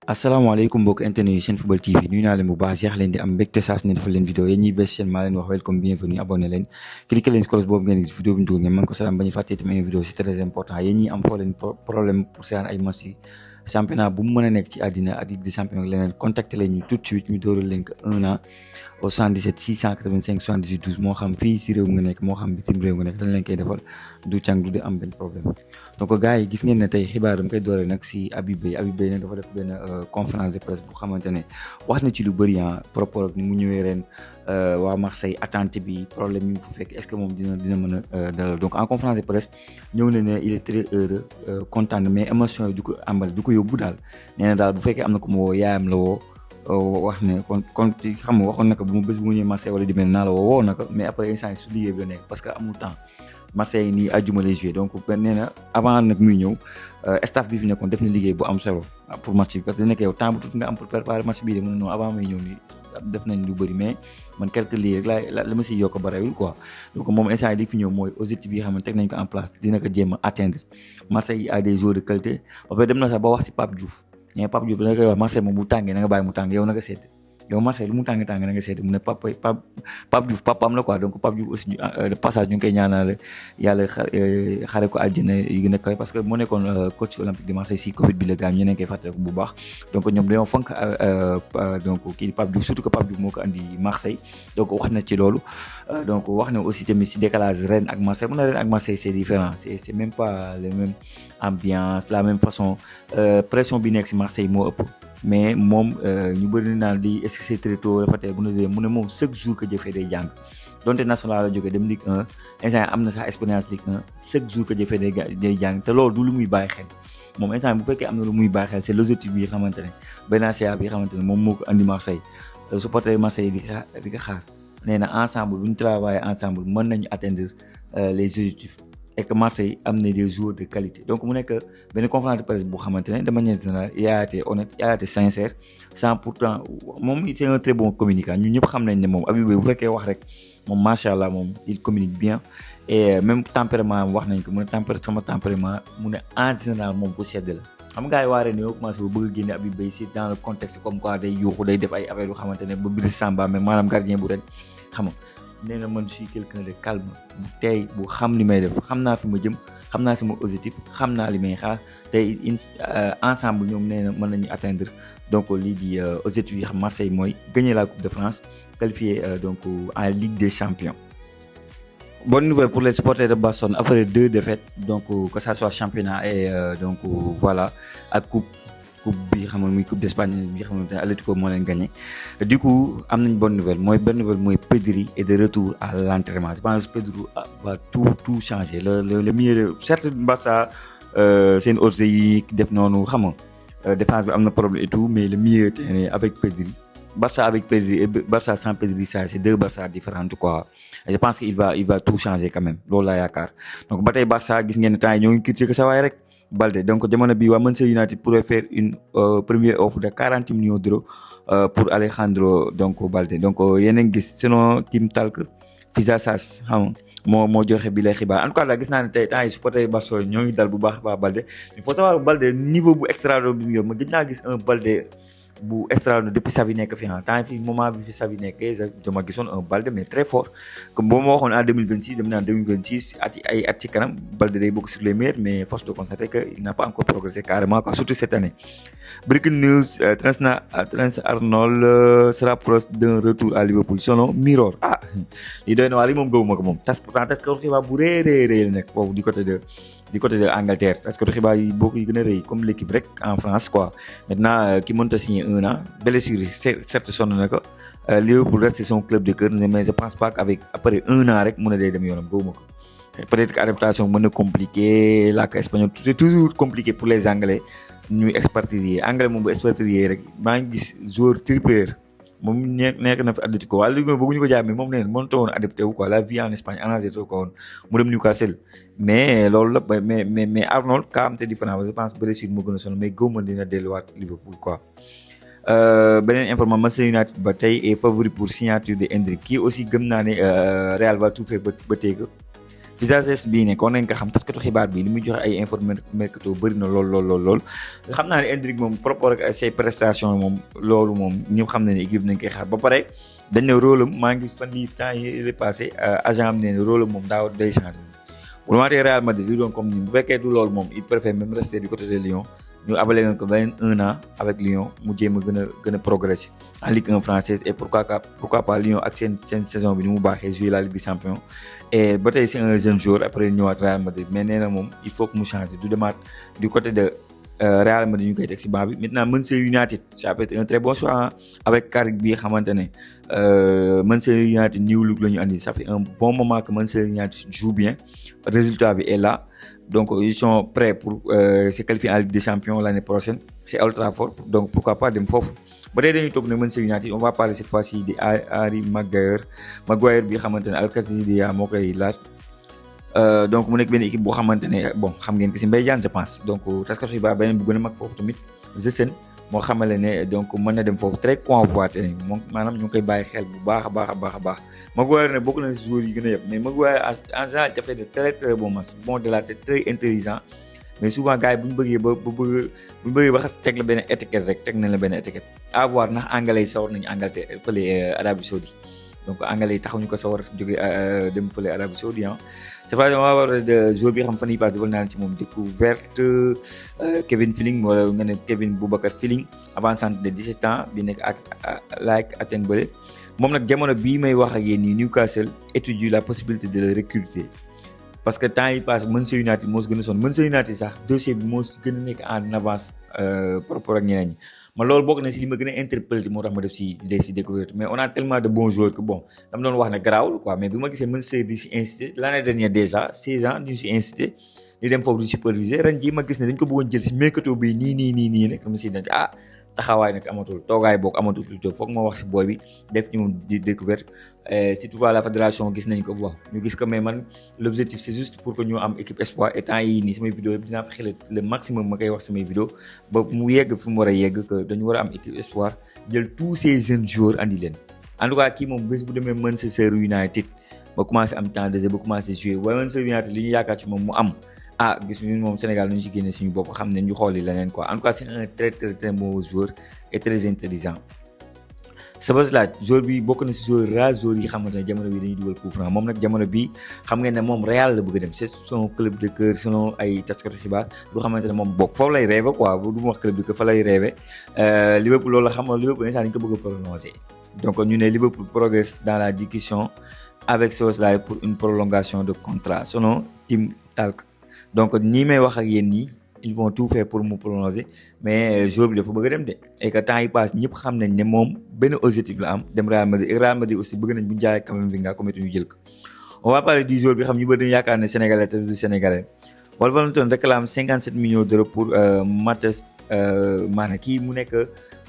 asalaamaaleykum mbokk internet yi Senfootball TV nuyu naa leen bu baax jeex leen di am mbégte saa su ne defal leen vidéo yéen ñiy bés seen maa leen wax welcome bienvenue abonné leen cliquer leen si cloche boobu ngeen gis vidéo bi ñu dugal ngeen mën ko salaam bañu fàttee tamit vidéo c'est très important yéen ñi am foo leen problème pour seen ay match yi championnat bu mu mën a nekk ci àddina ak Ligue des champions ak leneen contacté leen ñu tout de suite ñu dóoral leen ko 1 an au 77 685 78 12 moo xam fii si réew nga nekk moo xam bitim réew nga nekk dañ leen koy defal du càng du di am benn problème donc gars yi gis ngeen ne tey xibaar dama koy dooree nag si Habib Beye nag dafa def benn conférence de presse bu xamante ne wax na ci lu bëri par rapport ak ni mu ñëwee ren waa Marseille attente bi problème yi mu fa fekk est-ce que moom dina mën a dalal donc en conférence de presse ñëw na ne il est très heureux content mais émotion yi du ko àmbal du ko yóbbu daal nee na daal bu fekkee am na ko mu woo yaayam la woo wax ne kon xam nga waxoon na ko bu mu bés bu mu ñëwee Marseille wala di mel naa la woo na ko mais après instant su liggéey bi la nekk parce que amul temps Marseille nii àjjuma lay joué donc nee na avant nag muy ñëw staff bi fi nekkoon def na liggéey bu am solo pour match bi parce que nekk yow temps bu tuuti nga am pour préparer match bii de mu ne non avant may ñëw nii def nañ lu bëri mais man quelque lii rek la ma siy yokk barewul quoi donc moom instant yi li fi ñëw mooy objectif yi nga xam ne teg nañ ko en place dina ko jéem a atteindre Marseille a des joueurs de qualité ba pare dem na sax ba wax si Pape Diouf mais Pape Diouf da nga koy wax Marseille moom bu tàngee na nga bàyyi mu tàng yow na nga seet yow Marseille lu mu tàng na nga seet mu ne Pape Diouf papaam la quoi donc Pape Diouf aussi de passage ñu ngi koy ñaanal yàlla xare ko àjjana yu gën a kawe parce que moo nekkoon coach olympique de Marseille si Covid bi la gaañ ñeneen koy fàttaliku bu baax donc ñoom dañoo fonk donc kii di Pape Diouf surtout que Pape Diouf moo ko andi Marseille donc wax na ci loolu donc wax na aussi tamit si décalage Rennes ak Marseille mu ne Rennes ak Marseille c'est différent c'est même pas la même ambiance la même façon pression bi nekk si Marseille moo ëpp mais moom ñu bëri naan di est-ce que c'est très tôt rafetee mu ne moom chaque jour que jëfee day jàng donte national la jógee dem Ligue 1 instant am na sax expérience Ligue 1 chaque jour que jëfee day jàng te loolu du lu muy bàyyi xel moom instant bu fekkee am na lu muy bàyyi xel c'est l'objectif bi nga xamante ne Benatia bi nga xamante ne moom moo ko andi Marseille supporter Marseille di ko xaar nee na ensemble bu ñu travailler ensemble mën nañu atteindre les objectifs et que Marseille am na des joueurs de qualité donc mu nekk benn conférence de presse bu xamante ne de manière générale il a été honnête il a été sincère sans pourtant moom c'est un très bon communicant ñun ñëpp xam nañ ne moom Habib Beye bu fekkee wax rek moom macha allah moom il communique bien et même tempérament wax nañ ko mu ne sama tempérament mu ne en général moom bu sedd la xam nga gars yi waaree ne yow commencé bu bëgg a génne Habib Beye si dans le contexte comme quoi day yuuxu day def ay affaires yu xamante ne ba Brice Samba mais maanaam gardien bu ren xam nga nee na man je suis quelqu'un de calme bu tey bu xam li may def xam naa fi ma jëm xam naa sama objectif xam naa li may xaar tey ensemble ñoom nee na mën nañu atteindre donc lii di objectif yi xam Marseille mooy gagner la Coupe de France qualifier donc en Ligue des Champions. Bonne nouvelle pour les supporters de Barcelone après 2 défaites donc que ça soit championnat et donc voilà ak coupe bi xam nga muy coupe d'Espagne bi xam ne Atlético moo leen gagné du coup am nañ bonne nouvelle mooy Pedri est de retour à l'entraînement je pense que Pedri va tout changer le milieu certes Barça seen hors yi def noonu xam nga défense bi am na problème et tout mais le milieu terrain avec Pedri Barça avec Pedri et Barça sans Pedri ça c'est deux Barça différents quoi et je pense que il va tout changer quand même loolu laa yaakaar donc ba tey Barça gis ngeen ne temps yi ñoo ngi critiquer sa waay rek Balde donc jamono bi waa Manchester United pourrait faire une première offre de 40 millions d'euros pour Alejandro donc Balde donc yéen a ngi gis selon Team Talk Fisasas xam moo joxe bi lay xibaar en tout cas la gis naa ne tey temps yi supporter Barcelone ñoo ngi dal bu baax Balde il faut savoir Balde niveau bu extraordinaire bi mu yor ma gis naa gis un Balde bu extraordinaire depuis Xavi nekk fi temps fi moment bi fi Xavi nekkee dama gisoon un Balde mais très fort comme boo ma waxoon en 2026 dem naa 2026 ay at ci kanam Balde day bokk sur les meilleurs mais force de constater que il n'a pas encore progressé carrément quoi surtout cette année. Breaking news Trent Arnold sera proche d'un retour à Liverpool selon Mirror li doy na waa li moom gëwuma ko moom pourtant tas ko xibaar bu rëy la nekk foofu du côté de Angleterre parce que xibaar yi boo ko gën a rëy comme l'équipe rek en France quoi maintenant ki mënta signer 1 an blessure certes sonn na ko Liverpool reste son club de cœur mais je pense pas qu'avec après 1 an rek mun a day dem yoonam gëwuma ko peut-être que adaptation mën na compliqué làkk espagnol c'est toujours compliqué pour les Anglais ñuy expatrier anglais moom bu expatrier rek maa ngi gis joueur triplé moom nekk na fi Atlético waaye léegi bëgguñu ko jaay mais moom nee na mënut a woon adapté wu quoi la vie en Espagne arrangé ko woon mu dem Newcastle mais loolu la mais Arnold kaa am te différent je pense blessure moo gën a sonn mais gëw ma dina delluwaat Liverpool quoi. Beneen information Manchester United ba tey est favori pour signature de Endrick kii aussi gëm naa ne Real va tout faire ba tey Visages bii ne kon nañ ko xam taskatu xibaar bi li muy joxe ay info mercato bëri na lool xam naa ne Endrick moom par rapport ak ses prestations moom loolu moom ñëpp xam na ne équipe nañ koy xaar ba pare dañ ne rôle am maa ngi fan yi temps yi passé agent am ne rôle am moom daaw day changé bu maatee Real Madrid li doon comme ni bu fekkee du loolu moom il préfère même rester du côté de Lyon ñu abale leen ko beneen 1 an avec Lyon mu jéem a gën a progresser en Ligue 1 française et pourquoi pas Lyon ak seen saison bi ni mu baaxee jouer la Ligue des Champions et ba tey c'est un jeune joueur après ñëwaat Real Madrid mais nee na moom il faut que mu changer du demaat du côté de Real Madrid ñu koy teg si banc bi maintenant Manchester United ça peut être un très bon choix avec Carrick bi xamante ne Manchester United new look la ñu andi ça fait un bon moment que Manchester United joue bien résultat bi est là. Donc, ils sont prêts pour se qualifier en Ligue des Champions l'année prochaine. C'est Old Trafford, donc pourquoi pas dem foofu. Ba tey dañuy toog ne Manchester United, on va parler cette fois-ci de Harry Maguire bi xamante ne Al-Qadsiya moo koy laaj. Donc mu nekk benn équipe boo xamante ne bon xam ngeen que si Mbaye Diagne je pense donc taskatu xibaar beneen bu gën a mag foofu tamit Zessen moo xamale ne donc mën na dem foofu très convoité moom maanaam ñu ngi koy bàyyi xel bu baax a baax. Maguire ne bokk na si joueurs yi gën a yëpp mais Maguire en général dafay de très bons matchs bon de la tête très intelligent mais souvent gars yi bu ñu bëggee ba xas teg la benn étiquette rek teg nañ la benn étiquette à voir ndax anglais yi sawar nañu Angleterre fële Arabie Saoudite donc anglais yi taxuñu ko sawar jóge dem fële Arabie Saoudite c'est vrai on va avoir de joueur bi xam fan yii pass defal naa ci moom découverte Kevin Feeling wala nga ne Kevin Boubacar Feeling avant-centre de 17 ans bi nekk ak Athènes bële moom nag jamono bii may wax ak yéen nii Newcastle étudie la possibilité de le recruter parce que temps yi passe Manchester United moo si gën a sonn Manchester United sax dossier bi moo si gën a nekk en avance par rapport ak ñeneen ñi man loolu bokk na si li ma gën a interpellé moo tax ma def si découverte mais on a tellement de bons joueurs que bon dama doon wax ne garaawul quoi mais bi ma gisee Manchester di si incité l'année dernière déjà 16 ans di si incité di dem foofu di superviser ren jii ma gis ne dañ ko bëggoon jël si mercato bi nii rek ma si dañ taxawaay nag amatul toogaay boog amatul plutôt foog ma wax si booy bi def ñu di découverte si toutefois la fédération gis nañ ko wax ñu gis ko mais man l'objectif c'est juste pour que ñu am équipe espoir et temps yii nii samay vidéo yëpp dinaa fexe le maximum ma koy wax samay vidéo ba mu yegg fi mu war a yegg que dañu war a am équipe espoir jël tous ces jeunes joueurs andi leen en tout cas kii moom bés bu demee Manchester United ba commencé am temps de jeu ba commencé jouer wala Manchester United li ñu yaakaar ci moom mu am gis ñun moom Sénégal ñu ci génne suñu bopp xam ne ñu xooli leneen quoi en tout cas c'est un très bon joueur et très intelligent Szoboszlai joueur bi bokk na si joueur yi xamante ne jamono bi dañuy dugal coup franc moom nag jamono bi xam ngeen ne moom Real la bëgg a dem c'est son club de cœur selon ay taskatu xibaar du xamante ne moom bokk foofu lay rêvé quoi du mu wax club bi que fa lay rêvé Liverpool loolu la xam Liverpool instant dañu ko bëgg a prononcer donc ñu ne Liverpool progresse dans la discussion avec Szoboszlai pour une prolongation de contrat selon Tim Talk donc nii may wax ak yéen nii ils vont tout faire pour mu prolonger mais joueur bi dafa bëgg a dem de et que temps yi passe ñëpp xam nañ ne moom benn objectif la am dem Real Madrid aussi bëgg nañ bu ñu jaayee Camavinga comme ñu jël ko. On va parler du joueur bi xam ñu bëri dañu yaakaar ne sénégalais te du sénégalais Wolverhampton réclame 57 millions d'euros pour Matheus maanaam kii mu nekk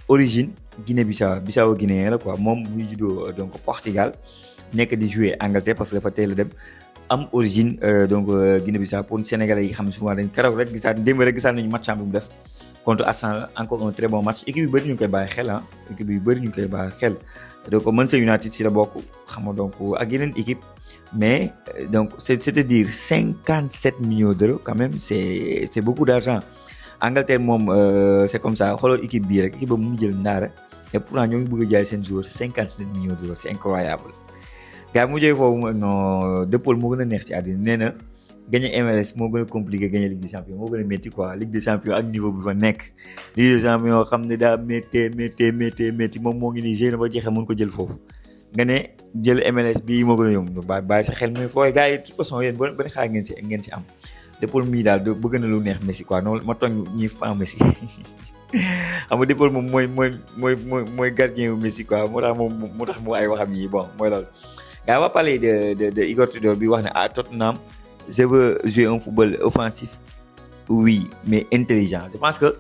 origine Guinée-Bissau guinéen la quoi moom muy juddoo donc Portugal nekk di jouer Angleterre parce que dafa teel a dem. am origine donc Guinée-Bissau pour Sénégalais yi xam ne souvent dañ keroog rek démb rek gisaat nañu match bi mu def contre Arsenal encore un très bon match équipe yu bëri ñu ngi koy bàyyi xel donc Manchester United ci la bokk xam nga donc ak yeneen équipe mais donc c'est-à-dire 57 millions d'euros quand même c'est beaucoup d'argent Angleterre moom c'est comme ça xoolal équipe bii rek équipe ba mu jël ndaara et pourtant ñoo ngi bëgg a jaay seen joueur 57 millions d'euros c'est incroyable gars mu jógee foofu non De Paul moo gën a neex ci àddina nee na gagner MLS moo gën a compliqué gagner Ligue des Champions moo gën a métti quoi Ligue des Champions ak niveau bi fa nekk Ligue des Champions xam ne daa métti moom moo ngi nii génn ba jeexee mën ko jël foofu nga ne jël MLS bii moo gën a yomb bàyyi sa xel muy fooy gars yi de toute façon yéen boo xaar ngeen ci am De Paul mii daal bëgg na lu neex Messi quoi noonu ma tooñ ñi fan Messi xam nga De Paul moom mooy gardien wu Messi quoi moo tax mu ay waxam yi bon mooy loolu. On va parler de Igor Tudor bi wax ne à Tottenham je veux jouer un football offensif oui mais intelligent je pense que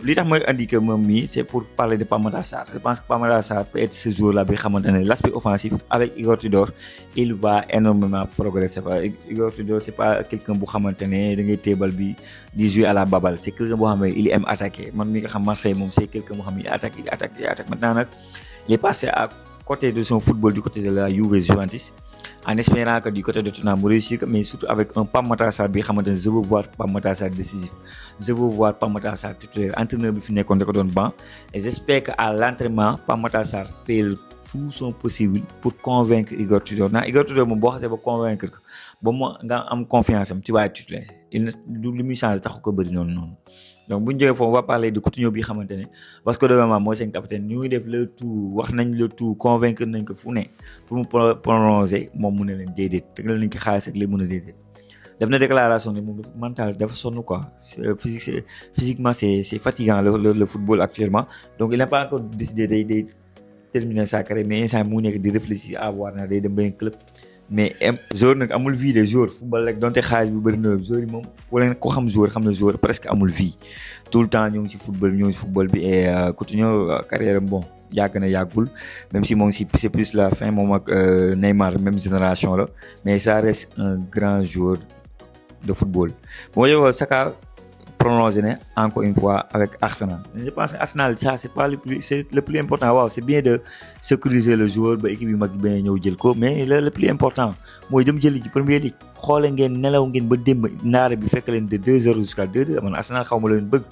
li tax mooy indiqué moom mii c'est pour parler de Pape Matar Sarr je pense que Pape Matar Sarr peut être ce joueur là bi xamante ne l'aspect offensif avec Igor Tudor il va énormément progresser Igor Tudor c'est pas quelqu'un bu xamante ne da ngay téebal bi di jouer à la baballe c'est quelqu'un boo xam ne il aime attaquer man mi nga xam Marseille moom c'est quelqu'un boo xam ne il attaque maintenant nag il est passé côté de son football du côté de la Juve Juventus, en espérant que du côté de Tottenham mu réussir, mais surtout avec un Pape Matar Sarr bi xamante ne je veux voir Pape Matar Sarr décisif, je veux voir Pape Matar Sarr titulaire, entraîneur bi fi nekkoon da ko doon banc, et j'espère que à l'entraînement Pape Matar Sarr fait tout son possible pour convaincre Igor Tudor. Igor Tudor moom boo xasee ba convaincre ko ba mu nga am confiance am tu vas être titulaire, il du li muy changé taxu ko bëri noonu. Donc bu ñu jógee foofu on va parler de Coutinho bi xamante ne parce que vraiment mooy seen capitaine ñu ngi def le tout wax nañ le tout convaincre nañ ko fu ne pour mu prolonger moom mu ne leen déedéet tegal nañ ko xaalis ak li mën a déedéet. def na déclaration ne moom mental dafa sonn quoi, physiquement c'est fatigant le football actuellement, donc il n'a pas encore décidé day terminer sa carrière, mais instant mu nekk di réfléchir à voir na day dem benn club. Mais joueur nag amul vie de joueur football rek donte xaalis bu bëri na joueur yi moom wala ko xam joueur xam na joueur presque amul vie tout le temps ñoo ngi ci football bi et Coutinho carrière bon yàgg na yàggul, même si moom si c'est plus la fin moom ak Neymar même génération la, mais ça reste un grand joueur de football. Bon yow Saka prolongé encore une fois avec Arsenal. Je pense que Arsenal ça c'est le plus important. Waaw c'est bien de sécuriser le joueur ba équipe yu mag ba ñëw jël ko, mais le plus important mooy dem jëli ci Premier League. Xoole ngeen nelaw ngeen ba démb ndaare bi fekk leen de 2-0 jusqu'à 2-2. Man Arsenal xaw ma leen bëgg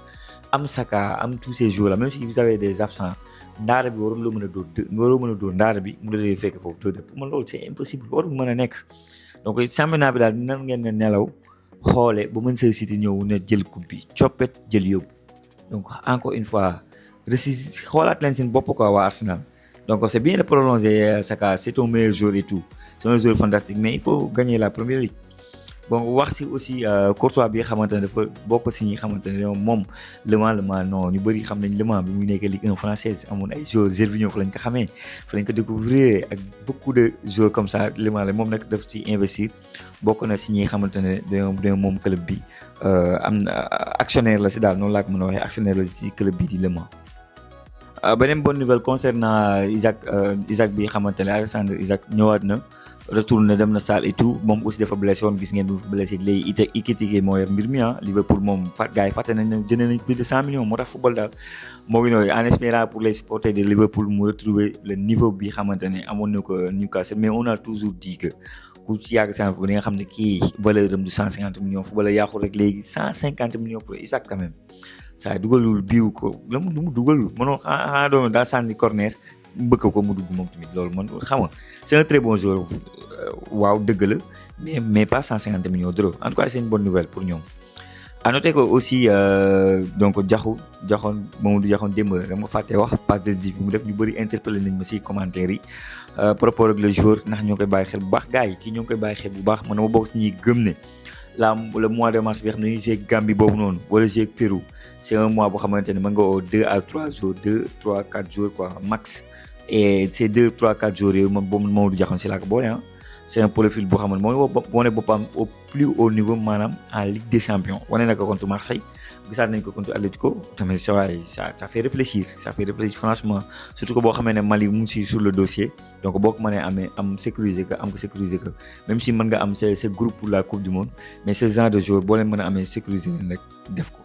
am Saka am tous ces joueurs là, même si vous avez des absents, ndaare bi warul mën a dóor ndaare bi mu dee fekk foofu 2-2. Pour man loolu c'est impossible, warul mën a nekk. Donc championnat bi daal nan ngeen ne nelaw xoole ba Manchester City ñëw ne jël coupe bi coppet jël yóbbu. Donc encore une fois xoolaat leen seen bopp quoi waa Arsenal. Donc c'est bien de prolonger Saka, c'est ton meilleur joueur et tout, c'est un joueur fantastique, mais il faut gagner la Premier League. Bon wax si aussi Courtois bi xamante ne dafa bokk si ñi xamante ne moom Le Mans non ñu bëri xam nañ Le Mans bi mu nekk Ligue 1 française amoon ay joueurs Gervinho fa lañ ko xamee, fa lañ ko découvrir ak beaucoup de joueurs comme ça. Le Mans la moom nag daf ci investir, bokk na si ñi xamante ne dañoo moom club bi, am actionnaire la si daal noonu laa ko mën a waxee, actionnaire la si club bi di Le Mans. Beneen bonne nouvelle concernant Isaac bi xamante ne Alexandre Isaac ñëwaat na, retourné dem na salle et tout, moom aussi dafa blessé woon, gis ngeen bu blessé léegi Ekitike moo yor mbir mi Liverpool moom gars yi fàtte nañ ne jënd nañ plus de 100 millions moo tax football daal moo ngi noonu, en espérant pour les supporters de Liverpool mu retrouver le niveau bi xamante ne amoon na ko Newcastle. Mais on a toujours dit que ku ci yàgg seen football di nga xam ne kii valeur am du 150 millions, football yàqu rek léegi 150 millions pour Isaac quand même. Ça dugalul biiw ko lu mu dugalul mënoo xanaa doon daa sànni corner bëgg ko mu dugg moom tamit, loolu man xam nga c'est un très bon joueur. Waaw dëgg la, mais pas 150 millions d'euros. En tout cas c'est une bonne nouvelle pour ñoom. À noter que aussi donc Mamadou Diakhou démb dama fàtte wax passe décisive bi mu def, ñu bëri interpellé nañ ma si commentaire yi par rapport ak le joueur ndax ñoo koy bàyyi xel bu baax. gars yi kii ñoo ngi koy bàyyi xel bu baax, man dama bokk si ñuy gëm ne le mois de mars bi xam ne ñu joué Gambie boobu noonu wala joué Pérou, c'est un mois boo xamante ne mën nga oo 2 à 3 jours 2, 3, 4 jours quoi max. Et ces 2, 3, 4 jours yooyu man boobu Mamadou Diakhou si laa ko boole c'est un profil boo xam ne mooy wane boppam au plus haut niveau maanaam en Ligue des Champions. Wane na ko contre Marseille, gisaat nañ ko contre Atlético tamit ça fait réfléchir, franchement, surtout que boo xamee ne Mali mu ngi sur le dossier, donc boo ko mënee am sécuriser que même si mën nga am ce groupe pour la Coupe du Monde, mais ce genre de joueur boo leen mën a amee sécuriser leen rek def ko.